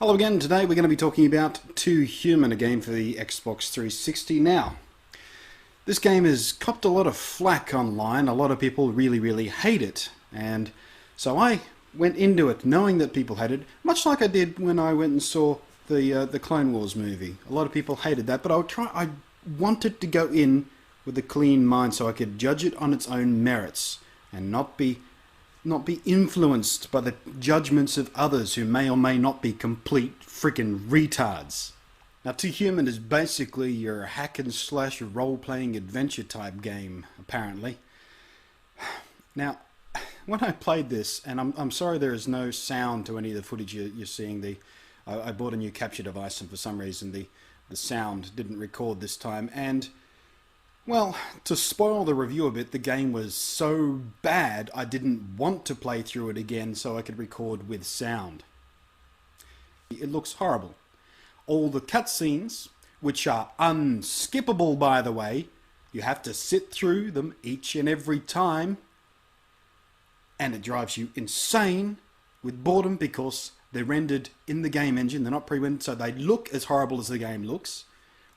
Hello again. Today we're going to be talking about Too Human, a game for the Xbox 360. Now, this game has copped a lot of flack online. A lot of people really hate it, and so I went into it knowing that people hated it, much like I did when I went and saw the Clone Wars movie. A lot of people hated that, but I wanted to go in with a clean mind so I could judge it on its own merits and not be influenced by the judgments of others who may or may not be complete frickin' retards. Now, Too Human is basically your hack and slash role-playing adventure type game, apparently. Now, when I played this, and I'm sorry there is no sound to any of the footage you're seeing. I bought a new capture device, and for some reason the sound didn't record this time, and well, to spoil the review a bit, the game was so bad I didn't want to play through it again so I could record with sound. It looks horrible. All the cutscenes, which are unskippable by the way, you have to sit through them each and every time, and it drives you insane with boredom because they're rendered in the game engine. They're not pre-rendered, so they look as horrible as the game looks.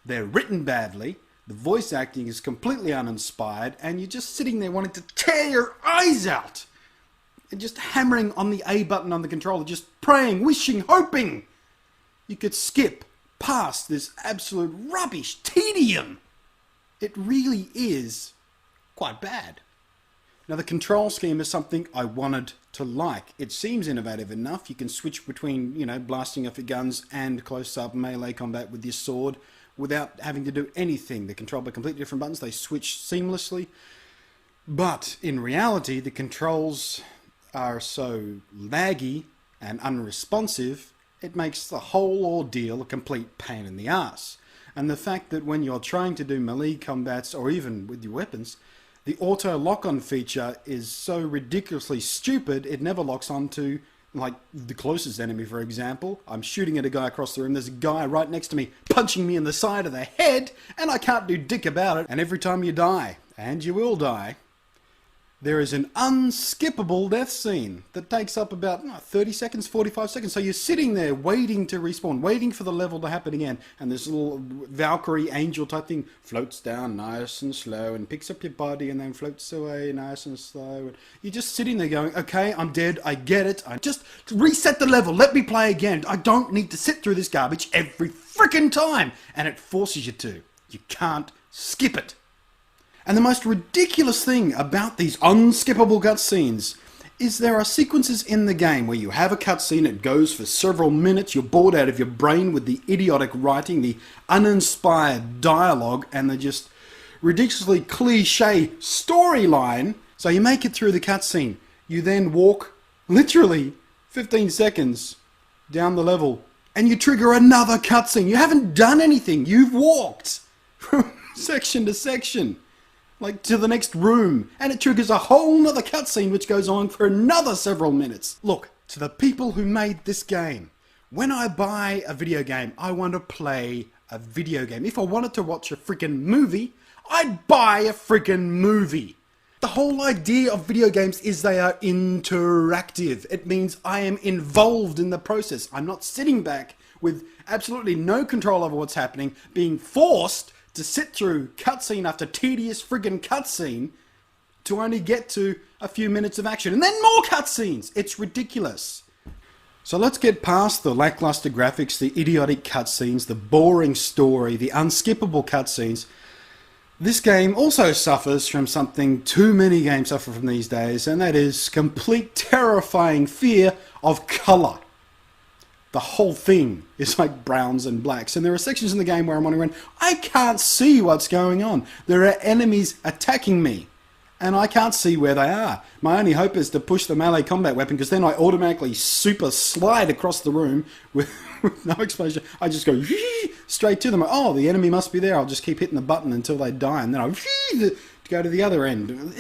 They're written badly. The voice acting is completely uninspired, and you're just sitting there wanting to tear your eyes out and just hammering on the A button on the controller, just praying, wishing, hoping you could skip past this absolute rubbish tedium. It really is quite bad. Now, the control scheme is something I wanted to like. It seems innovative enough. You can switch between, blasting off your guns and close-up melee combat with your sword without having to do anything. They're controlled by completely different buttons. They switch seamlessly. But in reality, the controls are so laggy and unresponsive, it makes the whole ordeal a complete pain in the ass. And the fact that when you're trying to do melee combats, or even with your weapons, the auto lock-on feature is so ridiculously stupid, it never locks on to, like, the closest enemy, for example. I'm shooting at a guy across the room, there's a guy right next to me punching me in the side of the head, and I can't do dick about it. And every time you die, and you will die, there is an unskippable death scene that takes up about 30 seconds, 45 seconds. So you're sitting there waiting to respawn, waiting for the level to happen again, and this little Valkyrie angel type thing floats down nice and slow and picks up your body and then floats away nice and slow. And you're just sitting there going, okay, I'm dead, I get it, I just reset the level, let me play again. I don't need to sit through this garbage every freaking time. And it forces you to. You can't skip it. And the most ridiculous thing about these unskippable cutscenes is there are sequences in the game where you have a cutscene, it goes for several minutes, you're bored out of your brain with the idiotic writing, the uninspired dialogue, and the just ridiculously cliche storyline. So you make it through the cutscene, you then walk literally 15 seconds down the level, and you trigger another cutscene. You haven't done anything, you've walked from section to section, like to the next room, and it triggers a whole nother cutscene which goes on for another several minutes. Look, to the people who made this game, when I buy a video game, I want to play a video game. If I wanted to watch a freaking movie, I'd buy a freaking movie. The whole idea of video games is they are interactive. It means I am involved in the process. I'm not sitting back with absolutely no control over what's happening, being forced to sit through cutscene after tedious friggin' cutscene to only get to a few minutes of action and then more cutscenes. It's ridiculous. So let's get past the lackluster graphics, the idiotic cutscenes, the boring story, the unskippable cutscenes. This game also suffers from something too many games suffer from these days, and that is complete terrifying fear of colour. The whole thing is like browns and blacks, and there are sections in the game where I'm wandering around, I can't see what's going on. There are enemies attacking me, and I can't see where they are. My only hope is to push the melee combat weapon, because then I automatically super slide across the room with no explosion. I just go straight to them. Oh, the enemy must be there. I'll just keep hitting the button until they die, and then I'll go to the other end.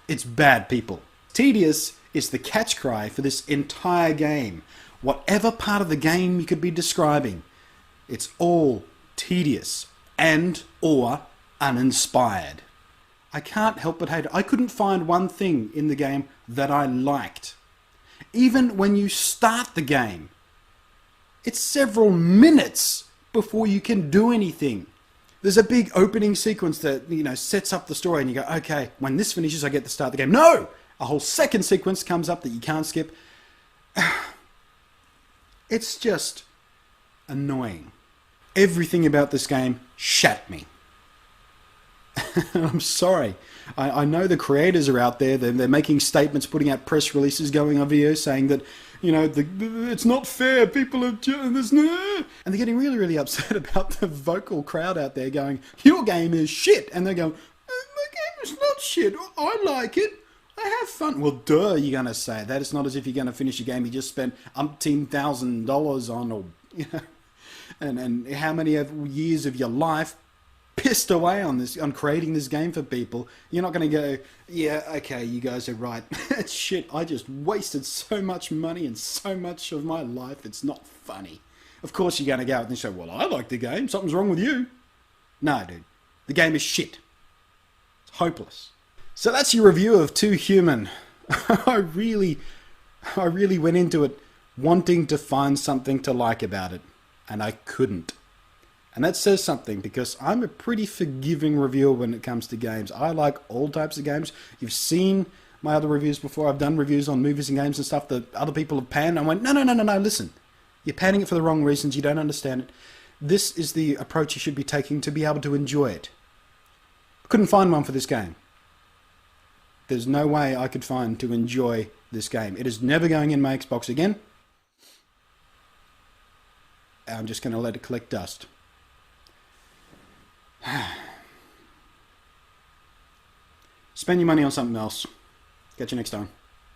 It's bad, people. Tedious is the catch cry for this entire game. Whatever part of the game you could be describing, it's all tedious and or uninspired. I can't help but hate it. I couldn't find one thing in the game that I liked. Even when you start the game, It's several minutes before you can do anything. There's a big opening sequence that, you know, sets up the story and you go, okay, when this finishes I get to start the game. No! A whole second sequence comes up that you can't skip. It's just annoying. Everything about this game shat me. I'm sorry. I know the creators are out there. They're making statements, putting out press releases, going on videos saying that, you know, it's not fair. People are there's no, and they're getting really, really upset about the vocal crowd out there going, "Your game is shit," and they're going, "My game is not shit. I like it. I have fun." Well, duh, you're gonna say that. It's not as if you're gonna finish a game you just spent umpteen $1,000 on, or you know, and how many years of your life pissed away on this, on creating this game for people. You're not going to go, yeah, okay, you guys are right. It's shit. I just wasted so much money and so much of my life. It's not funny. Of course you're going to go out and say, well, I like the game. Something's wrong with you. No, dude. The game is shit. It's hopeless. So that's your review of Too Human. I really went into it wanting to find something to like about it, and I couldn't. And that says something, because I'm a pretty forgiving reviewer when it comes to games. I like all types of games. You've seen my other reviews before. I've done reviews on movies and games and stuff that other people have panned. I went, no, listen. You're panning it for the wrong reasons. You don't understand it. This is the approach you should be taking to be able to enjoy it. I couldn't find one for this game. There's no way I could find to enjoy this game. It is never going in my Xbox again. I'm just going to let it collect dust. Spend your money on something else. Catch you next time.